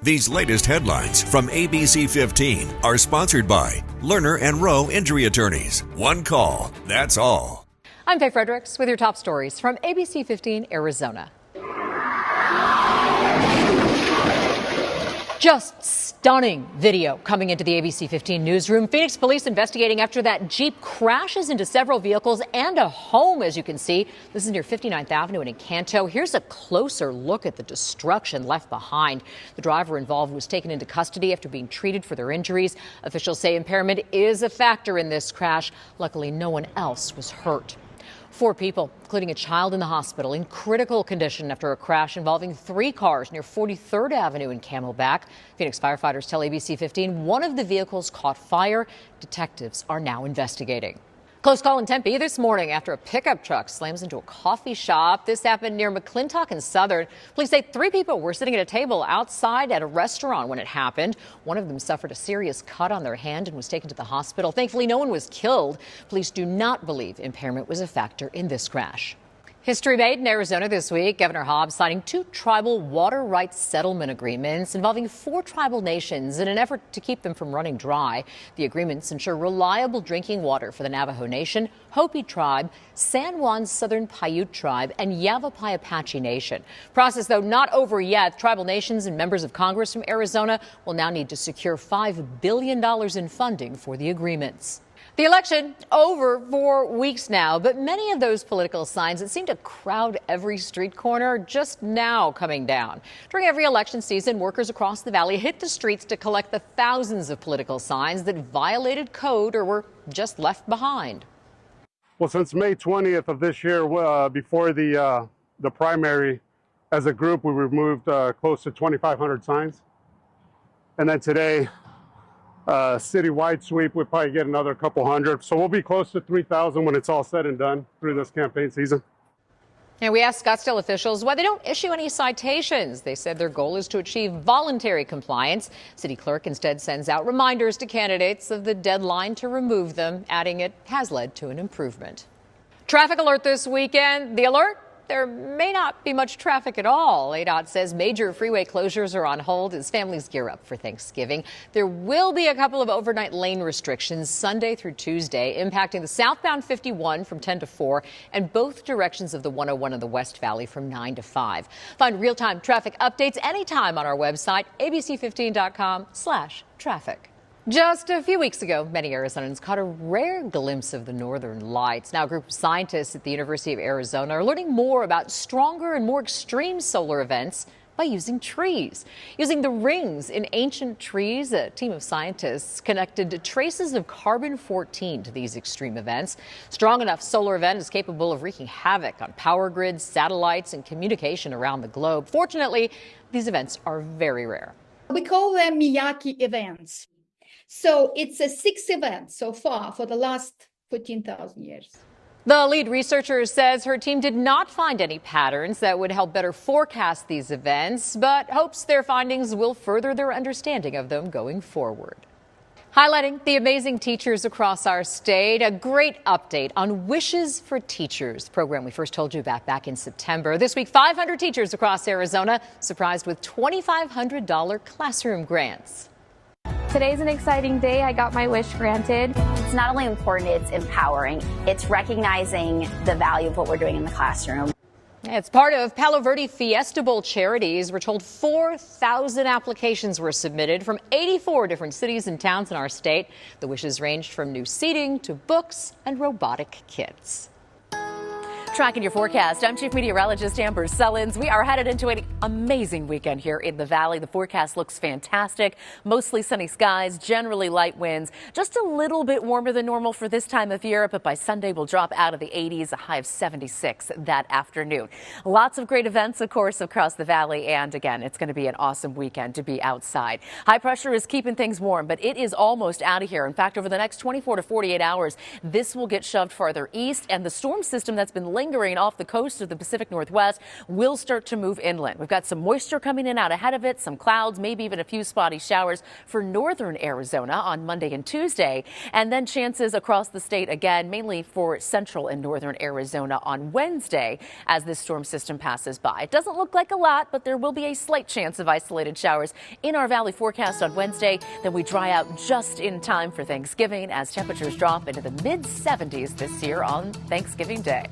These latest headlines from ABC15 are sponsored by Lerner and Rowe Injury Attorneys. One call, that's all. I'm Faye Fredericks with your top stories from ABC15 Arizona. Just stunning video coming into the ABC15 newsroom. Phoenix police investigating after that Jeep crashes into several vehicles and a home, as you can see. This is near 59th Avenue in Encanto. Here's a closer look at the destruction left behind. The driver involved was taken into custody after being treated for their injuries. Officials say impairment is a factor in this crash. Luckily, no one else was hurt. 4 people, including a child in the hospital, in critical condition after a crash involving 3 cars near 43rd Avenue in Camelback. Phoenix firefighters tell ABC15 one of the vehicles caught fire. Detectives are now investigating. Close call in Tempe this morning after a pickup truck slams into a coffee shop. This happened near McClintock and Southern. Police say 3 people were sitting at a table outside at a restaurant when it happened. One of them suffered a serious cut on their hand and was taken to the hospital. Thankfully, no one was killed. Police do not believe impairment was a factor in this crash. History made in Arizona this week. Governor Hobbs signing 2 tribal water rights settlement agreements involving 4 tribal nations in an effort to keep them from running dry. The agreements ensure reliable drinking water for the Navajo Nation, Hopi Tribe, San Juan's Southern Paiute Tribe, and Yavapai Apache Nation. Process, though, not over yet. Tribal nations and members of Congress from Arizona will now need to secure $5 billion in funding for the agreements. The election over for weeks now, but many of those political signs that seem to crowd every street corner are just now coming down. During every election season, workers across the valley hit the streets to collect the thousands of political signs that violated code or were just left behind. Well, since May 20th of this year, before the primary, as a group, we removed close to 2,500 signs. And then today, citywide sweep, we'll probably get another couple hundred. So we'll be close to 3,000 when it's all said and done through this campaign season. And we asked Scottsdale officials why they don't issue any citations. They said their goal is to achieve voluntary compliance. City clerk instead sends out reminders to candidates of the deadline to remove them, adding it has led to an improvement. Traffic alert this weekend. The alert? There may not be much traffic at all. ADOT says major freeway closures are on hold as families gear up for Thanksgiving. There will be a couple of overnight lane restrictions Sunday through Tuesday, impacting the southbound 51 from 10 to 4 and both directions of the 101 in the West Valley from 9 to 5. Find real-time traffic updates anytime on our website, abc15.com/traffic. Just a few weeks ago, many Arizonans caught a rare glimpse of the northern lights. Now, a group of scientists at the University of Arizona are learning more about stronger and more extreme solar events by using trees. Using the rings in ancient trees, a team of scientists connected traces of carbon-14 to these extreme events. Strong enough solar event is capable of wreaking havoc on power grids, satellites, and communication around the globe. Fortunately, these events are very rare. We call them Miyake events. So it's a 6 events so far for the last 14,000 years. The lead researcher says her team did not find any patterns that would help better forecast these events, but hopes their findings will further their understanding of them going forward. Highlighting the amazing teachers across our state, a great update on Wishes for Teachers, the program we first told you about back in September. This week, 500 teachers across Arizona surprised with $2,500 classroom grants. Today's an exciting day. I got my wish granted. It's not only important, it's empowering. It's recognizing the value of what we're doing in the classroom. It's part of Palo Verde Fiesta Bowl charities. We're told 4,000 applications were submitted from 84 different cities and towns in our state. The wishes ranged from new seating to books and robotic kits. Tracking your forecast, I'm Chief Meteorologist Amber Sullins. We are headed into an amazing weekend here in the valley. The forecast looks fantastic. Mostly sunny skies, generally light winds, just a little bit warmer than normal for this time of year, but by Sunday we'll drop out of the 80s, a high of 76 that afternoon. Lots of great events, of course, across the valley, and again, it's going to be an awesome weekend to be outside. High pressure is keeping things warm, but it is almost out of here. In fact, over the next 24 to 48 hours, this will get shoved farther east, and the storm system that's been lingering off the coast of the Pacific Northwest will start to move inland. We've got some moisture coming in out ahead of it, some clouds, maybe even a few spotty showers for northern Arizona on Monday and Tuesday, and then chances across the state again, mainly for central and northern Arizona on Wednesday as this storm system passes by. It doesn't look like a lot, but there will be a slight chance of isolated showers in our valley forecast on Wednesday. Then we dry out just in time for Thanksgiving as temperatures drop into the mid-70s this year on Thanksgiving Day.